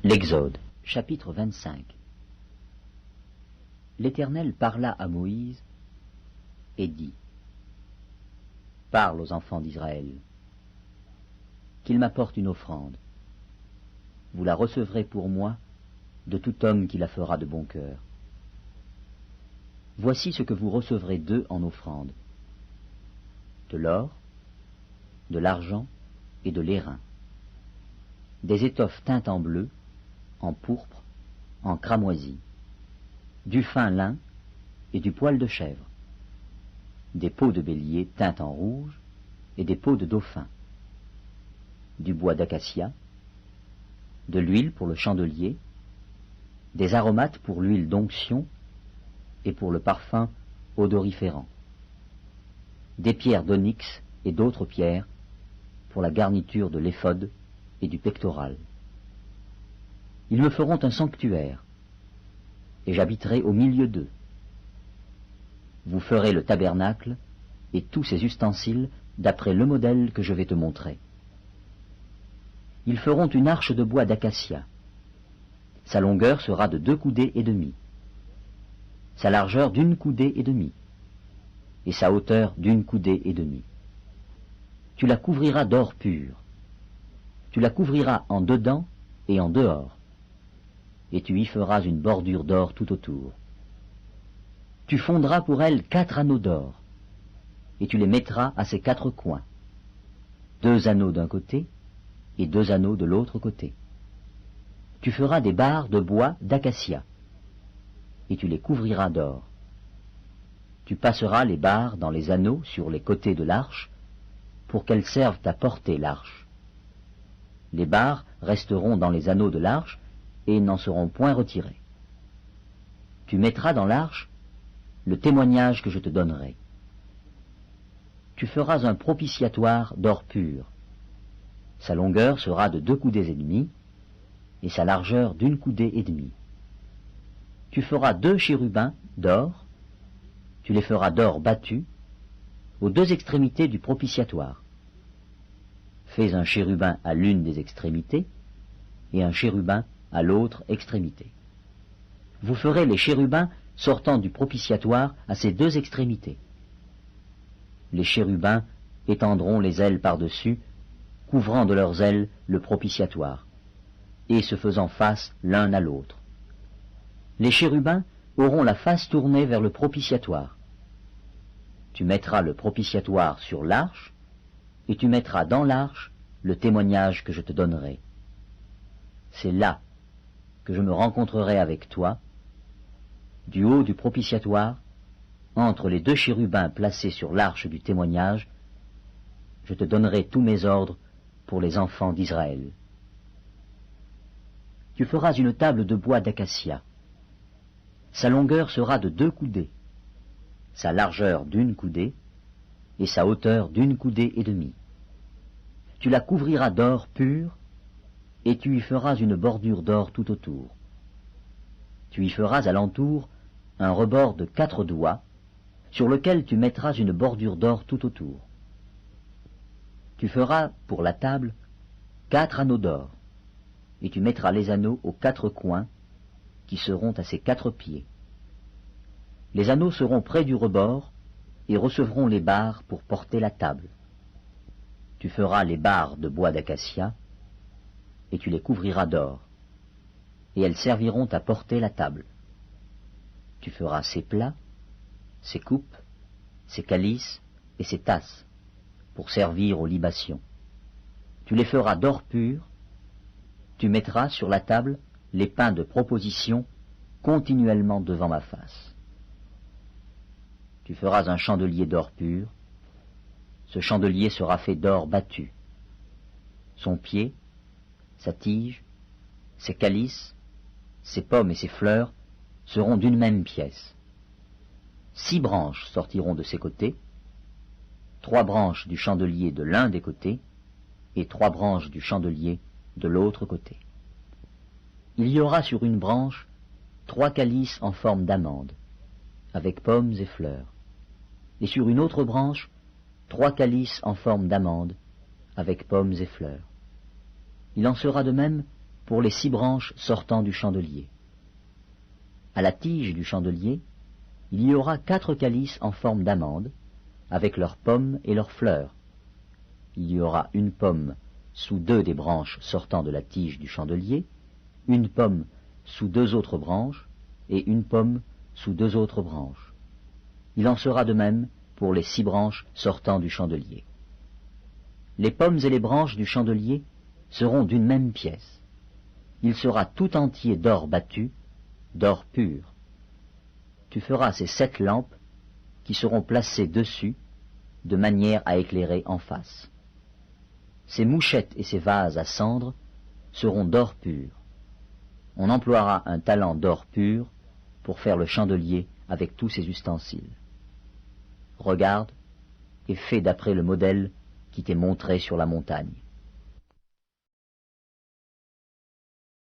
L'Exode, chapitre 25. L'Éternel parla à Moïse et dit : Parle aux enfants d'Israël, qu'ils m'apportent une offrande. Vous la recevrez pour moi de tout homme qui la fera de bon cœur. Voici ce que vous recevrez d'eux en offrande : de l'or, de l'argent et de l'airain, des étoffes teintes en bleu, en pourpre, en cramoisi, du fin lin et du poil de chèvre, des peaux de bélier teintes en rouge et des peaux de dauphin, du bois d'acacia, de l'huile pour le chandelier, des aromates pour l'huile d'onction et pour le parfum odoriférant, des pierres d'onyx et d'autres pierres pour la garniture de l'éphod et du pectoral. Ils me feront un sanctuaire, et j'habiterai au milieu d'eux. Vous ferez le tabernacle et tous ses ustensiles d'après le modèle que je vais te montrer. Ils feront une arche de bois d'acacia. Sa longueur sera de 2 coudées et demie, sa largeur d'1 coudée et demie, et sa hauteur d'1 coudée et demie. Tu la couvriras d'or pur. Tu la couvriras en dedans et en dehors, et tu y feras une bordure d'or tout autour. Tu fondras pour elle 4 anneaux d'or, et tu les mettras à ses 4 coins, 2 anneaux d'un côté et 2 anneaux de l'autre côté. Tu feras des barres de bois d'acacia, et tu les couvriras d'or. Tu passeras les barres dans les anneaux sur les côtés de l'arche, pour qu'elles servent à porter l'arche. Les barres resteront dans les anneaux de l'arche, et n'en seront point retirés. Tu mettras dans l'arche le témoignage que je te donnerai. Tu feras un propitiatoire d'or pur. Sa longueur sera de 2 coudées et demie, et sa largeur d'1 coudée et demie. Tu feras 2 chérubins d'or, tu les feras d'or battu, aux 2 extrémités du propitiatoire. Fais un chérubin à l'une des extrémités, et un chérubin à l'autre extrémité. Vous ferez les chérubins sortant du propitiatoire à ces 2 extrémités. Les chérubins étendront les ailes par-dessus, couvrant de leurs ailes le propitiatoire, et se faisant face l'un à l'autre. Les chérubins auront la face tournée vers le propitiatoire. Tu mettras le propitiatoire sur l'arche, et tu mettras dans l'arche le témoignage que je te donnerai. C'est là que je me rencontrerai avec toi, du haut du propitiatoire, entre les 2 chérubins placés sur l'arche du témoignage, je te donnerai tous mes ordres pour les enfants d'Israël. Tu feras une table de bois d'acacia. Sa longueur sera de 2 coudées, sa largeur d'1 coudée, et sa hauteur d'1 coudée et demie. Tu la couvriras d'or pur, et tu y feras une bordure d'or tout autour. Tu y feras alentour un rebord de 4 doigts, sur lequel tu mettras une bordure d'or tout autour. Tu feras, pour la table, 4 anneaux d'or, et tu mettras les anneaux aux 4 coins, qui seront à ses 4 pieds. Les anneaux seront près du rebord, et recevront les barres pour porter la table. Tu feras les barres de bois d'acacia, et tu les couvriras d'or, et elles serviront à porter la table. Tu feras ses plats, ses coupes, ses calices et ses tasses, pour servir aux libations. Tu les feras d'or pur, tu mettras sur la table les pains de proposition continuellement devant ma face. Tu feras un chandelier d'or pur, ce chandelier sera fait d'or battu. Son pied, sa tige, ses calices, ses pommes et ses fleurs seront d'une même pièce. 6 branches sortiront de ses côtés, 3 branches du chandelier de l'un des côtés, et 3 branches du chandelier de l'autre côté. Il y aura sur une branche 3 calices en forme d'amande, avec pommes et fleurs, et sur une autre branche 3 calices en forme d'amande, avec pommes et fleurs. Il en sera de même pour les 6 branches sortant du chandelier. À la tige du chandelier, il y aura 4 calices en forme d'amande, avec leurs pommes et leurs fleurs. Il y aura une pomme sous 2 des branches sortant de la tige du chandelier, une pomme sous 2 autres branches, et une pomme sous 2 autres branches. Il en sera de même pour les 6 branches sortant du chandelier. Les pommes et les branches du chandelier seront d'une même pièce. Il sera tout entier d'or battu, d'or pur. Tu feras ces 7 lampes qui seront placées dessus, de manière à éclairer en face. Ces mouchettes et ces vases à cendre seront d'or pur. On emploiera un talent d'or pur pour faire le chandelier avec tous ses ustensiles. Regarde et fais d'après le modèle qui t'est montré sur la montagne.